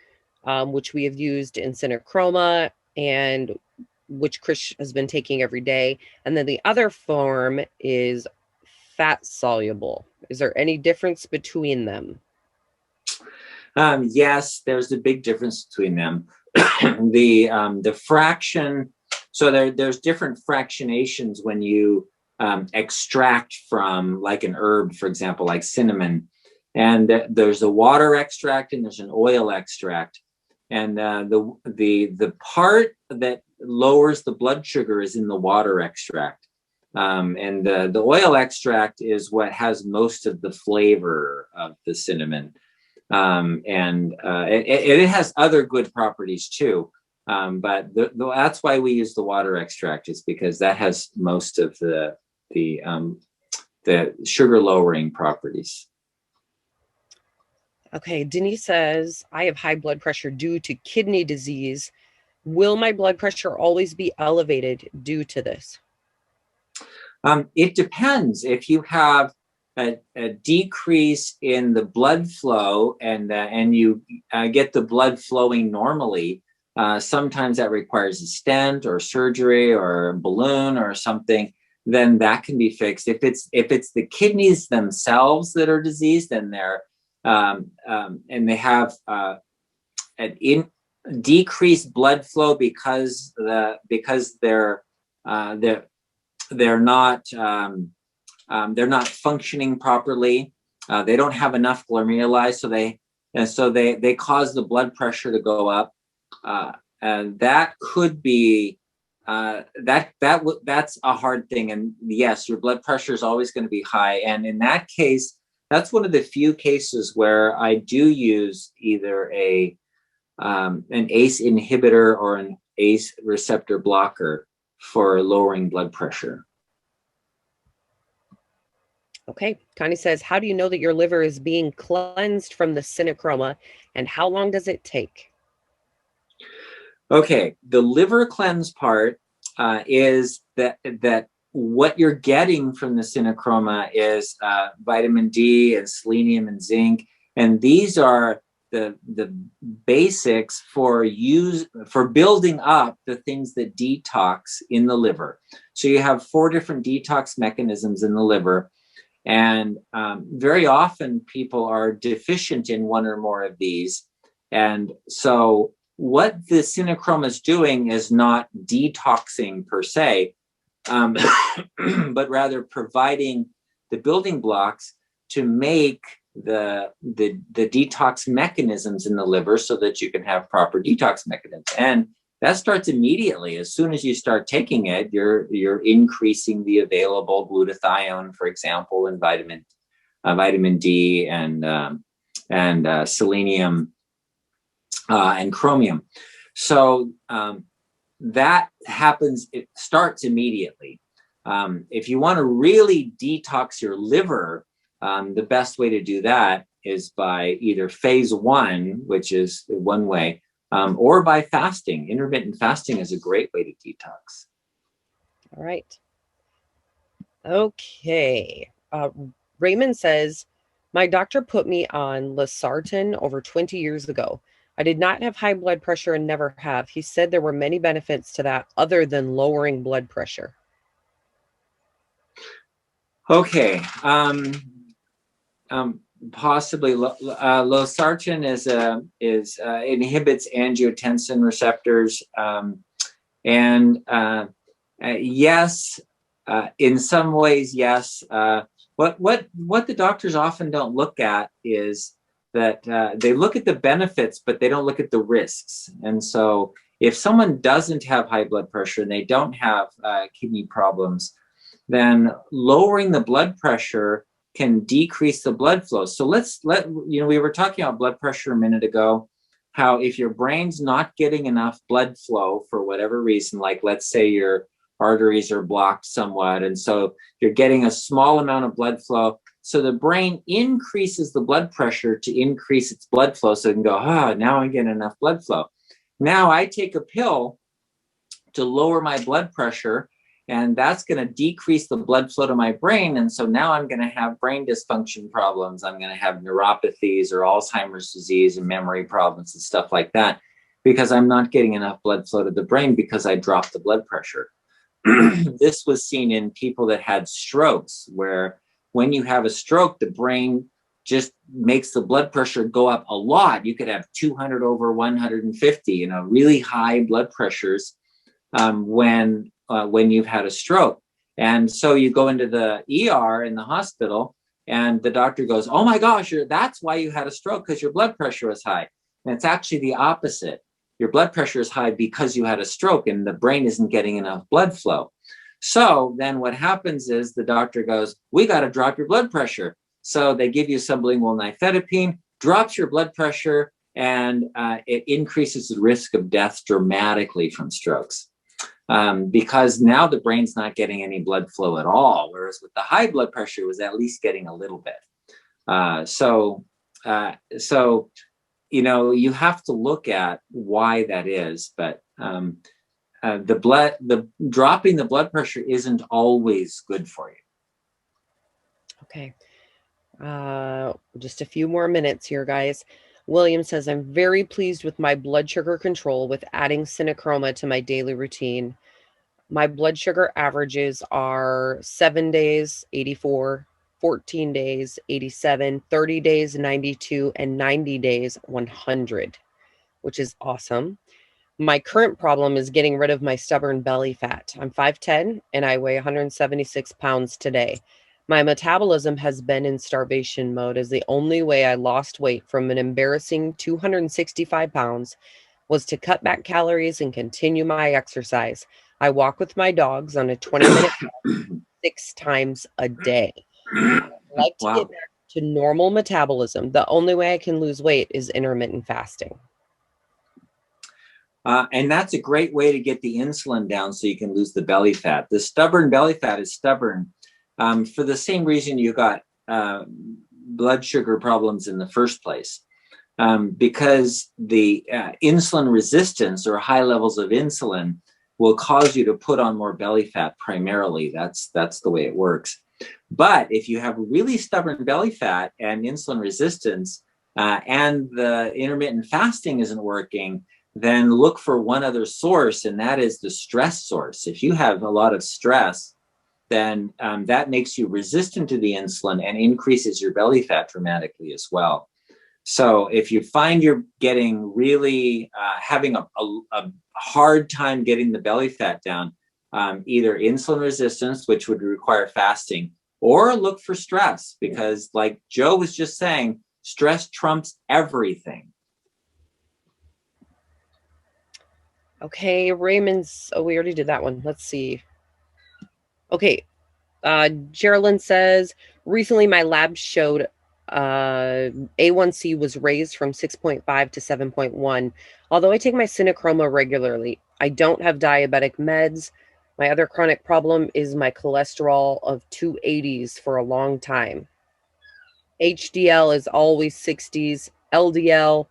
[SPEAKER 4] which we have used in Synachroma, and which Krish has been taking every day. And then the other form is fat soluble. Is there any difference between them?
[SPEAKER 3] Yes, there's a big difference between them. The fraction, so there's different fractionations when you extract from like an herb, for example, like cinnamon. And there's a water extract and there's an oil extract. And the part that lowers the blood sugar is in the water extract. And the oil extract is what has most of the flavor of the cinnamon. It has other good properties too. But that's why we use the water extract, is because that has most of the sugar lowering properties.
[SPEAKER 4] Okay, Denise says, I have high blood pressure due to kidney disease. Will my blood pressure always be elevated due to this?
[SPEAKER 3] It depends. If you have a decrease in the blood flow and you get the blood flowing normally, sometimes that requires a stent or surgery or a balloon or something, then that can be fixed. If it's the kidneys themselves that are diseased, then they're and they have decreased blood flow because they're not functioning properly. They don't have enough glomeruli, so they cause the blood pressure to go up. And that could be that's a hard thing. And yes, your blood pressure is always going to be high. And in that case, that's one of the few cases where I do use either an ACE inhibitor or an ACE receptor blocker for lowering blood pressure.
[SPEAKER 4] Okay. Connie says, how do you know that your liver is being cleansed from the synechroma, and how long does it take?
[SPEAKER 3] Okay, the liver cleanse part is that what you're getting from the synechroma is vitamin D and selenium and zinc, and these are the basics for building up the things that detox in the liver. So you have 4 different detox mechanisms in the liver, and very often people are deficient in one or more of these, and so what the synechroma is doing is not detoxing per se, but rather providing the building blocks to make the detox mechanisms in the liver so that you can have proper detox mechanisms. And that starts immediately. As soon as you start taking it, you're increasing the available glutathione, for example, and vitamin D and selenium and chromium. So that happens, it starts immediately. If you want to really detox your liver, the best way to do that is by either phase 1, which is one way, or by fasting. Intermittent fasting is a great way to detox.
[SPEAKER 4] All right. Okay. Raymond says, my doctor put me on losartan over 20 years ago. I did not have high blood pressure and never have. He said there were many benefits to that other than lowering blood pressure.
[SPEAKER 3] Okay. Possibly losartan inhibits angiotensin receptors, and yes, in some ways, yes. What the doctors often don't look at is that they look at the benefits, but they don't look at the risks. And so if someone doesn't have high blood pressure and they don't have kidney problems, then lowering the blood pressure can decrease the blood flow. So we were talking about blood pressure a minute ago, how if your brain's not getting enough blood flow for whatever reason, like let's say your arteries are blocked somewhat, and so you're getting a small amount of blood flow, so the brain increases the blood pressure to increase its blood flow so it can go, now I get enough blood flow. Now I take a pill to lower my blood pressure, and that's going to decrease the blood flow to my brain. And so now I'm going to have brain dysfunction problems. I'm going to have neuropathies or Alzheimer's disease and memory problems and stuff like that, because I'm not getting enough blood flow to the brain because I dropped the blood pressure. This was seen in people that had strokes, where when you have a stroke, the brain just makes the blood pressure go up a lot. You could have 200 over 150, really high blood pressures when you've had a stroke. And so you go into the ER in the hospital, and the doctor goes, oh my gosh, that's why you had a stroke, because your blood pressure was high. And it's actually the opposite. Your blood pressure is high because you had a stroke and the brain isn't getting enough blood flow. So then what happens is the doctor goes, we got to drop your blood pressure. So they give you sublingual nifedipine, drops your blood pressure, and it increases the risk of death dramatically from strokes. Because now the brain's not getting any blood flow at all, whereas with the high blood pressure, it was at least getting a little bit. So you have to look at why that is, but dropping the blood pressure isn't always good for you.
[SPEAKER 4] Okay. Just a few more minutes here, guys. William says, I'm very pleased with my blood sugar control with adding synechroma to my daily routine. My blood sugar averages are 7 days, 84, 14 days, 87, 30 days, 92, and 90 days, 100. which is awesome. My current problem is getting rid of my stubborn belly fat. I'm 5'10" and I weigh 176 pounds today. My metabolism has been in starvation mode, as the only way I lost weight from an embarrassing 265 pounds was to cut back calories and continue my exercise. I walk with my dogs on a 20-minute walk 6 times a day. I like to get back to normal metabolism. The only way I can lose weight is intermittent fasting.
[SPEAKER 3] And that's a great way to get the insulin down so you can lose the belly fat. The stubborn belly fat is stubborn for the same reason you got blood sugar problems in the first place. Because the insulin resistance or high levels of insulin will cause you to put on more belly fat primarily. That's the way it works. But if you have really stubborn belly fat and insulin resistance and the intermittent fasting isn't working, then look for one other source, and that is the stress source. If you have a lot of stress, then that makes you resistant to the insulin and increases your belly fat dramatically as well. So if you find you're getting really having a hard time getting the belly fat down, either insulin resistance, which would require fasting, or look for stress, because like Joe was just saying, stress trumps everything.
[SPEAKER 4] Okay, Raymond's, oh, we already did that one. Let's see. Okay, Geraldine says, recently my lab showed A1C was raised from 6.5 to 7.1. Although I take my Synachroma regularly, I don't have diabetic meds. My other chronic problem is my cholesterol of 280s for a long time. HDL is always 60s, LDL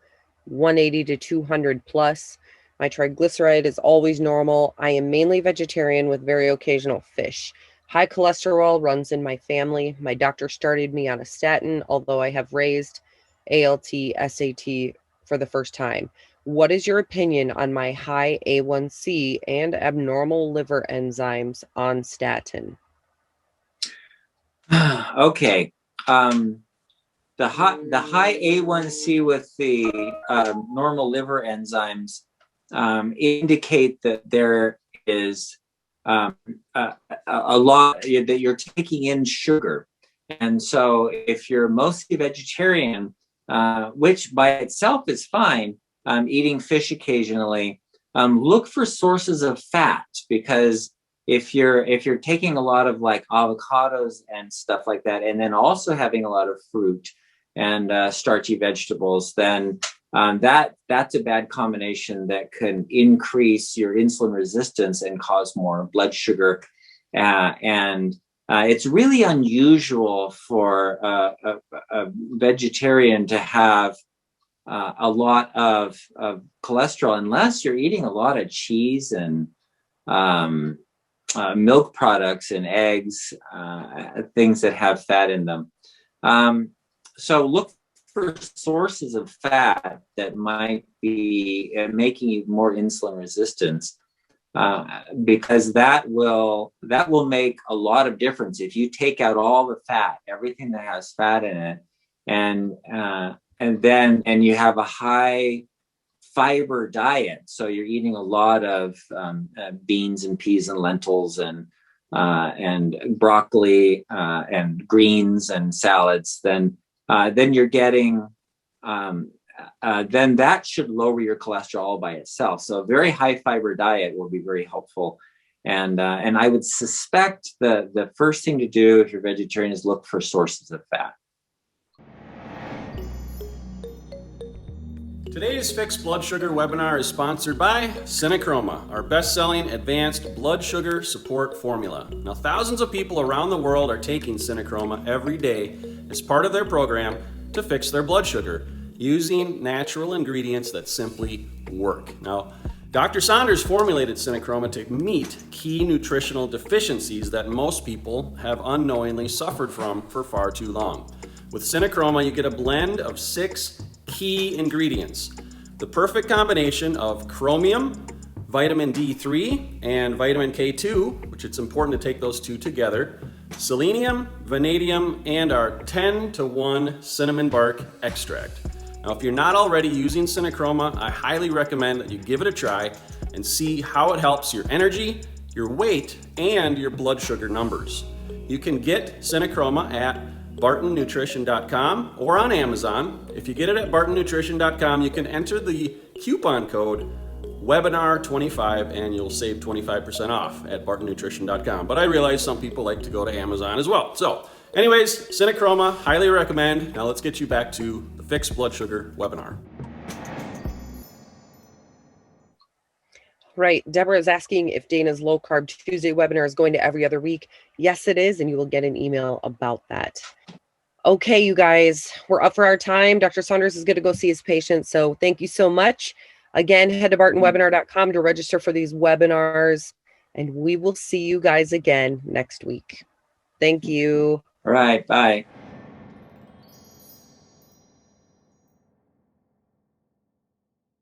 [SPEAKER 4] 180 to 200 plus. My triglyceride is always normal. I am mainly vegetarian with very occasional fish. High cholesterol runs in my family. My doctor started me on a statin, although I have raised ALT, SAT for the first time. What is your opinion on my high A1C and abnormal liver enzymes on statin?
[SPEAKER 3] Okay. The high A1C with the normal liver enzymes indicate that there is a lot that you're taking in sugar. And so if you're mostly vegetarian, which by itself is fine, eating fish occasionally, look for sources of fat, because if you're taking a lot of like avocados and stuff like that, and then also having a lot of fruit and starchy vegetables, then that's a bad combination that can increase your insulin resistance and cause more blood sugar. And it's really unusual for a vegetarian to have a lot of cholesterol, unless you're eating a lot of cheese and milk products and eggs, things that have fat in them. So look for sources of fat that might be making you more insulin resistant, because that will make a lot of difference. If you take out all the fat, everything that has fat in it, and you have a high fiber diet, so you're eating a lot of beans and peas and lentils and broccoli and greens and salads, then you're getting then that should lower your cholesterol all by itself. So a very high fiber diet will be very helpful. And I would suspect the first thing to do if you're vegetarian is look for sources of fat.
[SPEAKER 1] Today's Fixed Blood Sugar webinar is sponsored by Synachroma, our best-selling advanced blood sugar support formula. Now, thousands of people around the world are taking Synachroma every day as part of their program to fix their blood sugar using natural ingredients that simply work. Now, Dr. Saunders formulated Synachroma to meet key nutritional deficiencies that most people have unknowingly suffered from for far too long. With Synachroma, you get a blend of 6 key ingredients. The perfect combination of chromium, vitamin D3, and vitamin K2, which it's important to take those two together, selenium, vanadium, and our 10-to-1 cinnamon bark extract.
[SPEAKER 5] Now, if you're not already using Synachroma, I highly recommend that you give it a try and see how it helps your energy, your weight, and your blood sugar numbers. You can get Synachroma at bartonnutrition.com or on Amazon. If you get it at bartonnutrition.com, you can enter the coupon code webinar25 and you'll save 25% off at bartonnutrition.com. But I realize some people like to go to Amazon as well. So anyways, Synachroma, highly recommend. Now let's get you back to the Fixed Blood Sugar webinar.
[SPEAKER 4] Right. Deborah is asking if Dana's Low Carb Tuesday webinar is going to every other week. Yes, it is. And you will get an email about that. Okay, you guys, we're up for our time. Dr. Saunders is going to go see his patient. So thank you so much. Again, head to bartonwebinar.com to register for these webinars. And we will see you guys again next week. Thank you.
[SPEAKER 3] All right. Bye.